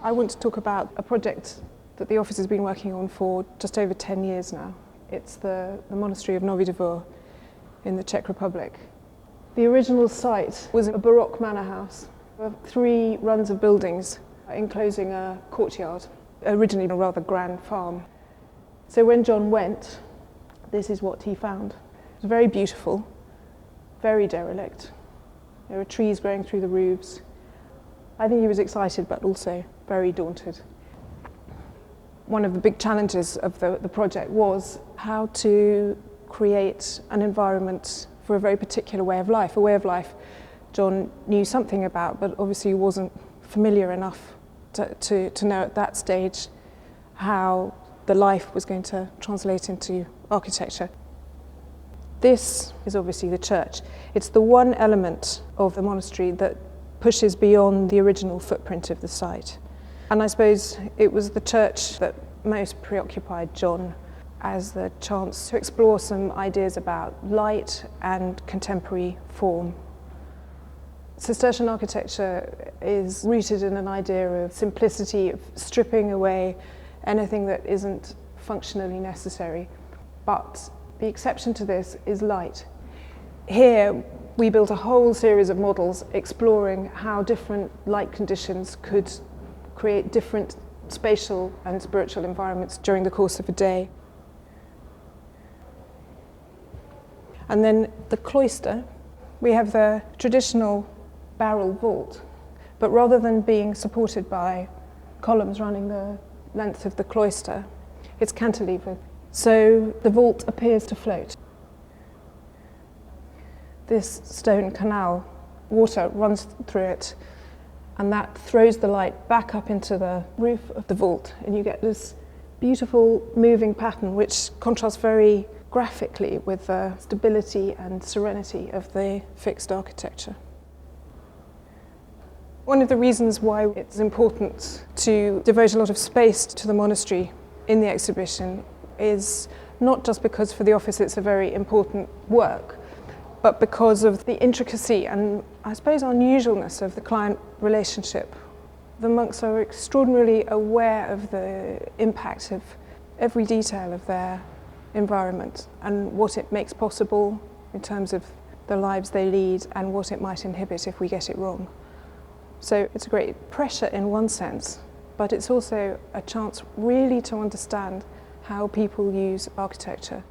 I want to talk about a project that the office has been working on for just over 10 years now. It's the monastery of Novy Dvur in the Czech Republic. The original site was a Baroque manor house of 3 runs of buildings enclosing a courtyard, originally a rather grand farm. So when John went, this is what he found. It was very beautiful, very derelict. There were trees growing through the roofs. I think he was excited but also very daunted. One of the big challenges of the project was how to create an environment for a very particular way of life, a way of life John knew something about, but obviously wasn't familiar enough to know at that stage how the life was going to translate into architecture. This is obviously the church. It's the one element of the monastery that pushes beyond the original footprint of the site. And I suppose it was the church that most preoccupied John as the chance to explore some ideas about light and contemporary form. Cistercian architecture is rooted in an idea of simplicity, of stripping away anything that isn't functionally necessary. But the exception to this is light. Here we built a whole series of models exploring how different light conditions could create different spatial and spiritual environments during the course of a day. And then the cloister, we have the traditional barrel vault, but rather than being supported by columns running the length of the cloister, it's cantilevered. So the vault appears to float. This stone canal, water runs through it, and that throws the light back up into the roof of the vault, and you get this beautiful moving pattern which contrasts very graphically with the stability and serenity of the fixed architecture. One of the reasons why it's important to devote a lot of space to the monastery in the exhibition is not just because for the office it's a very important work, but because of the intricacy and I suppose unusualness of the client relationship. The monks are extraordinarily aware of the impact of every detail of their environment and what it makes possible in terms of the lives they lead and what it might inhibit if we get it wrong. So it's a great pressure in one sense, but it's also a chance really to understand how people use architecture.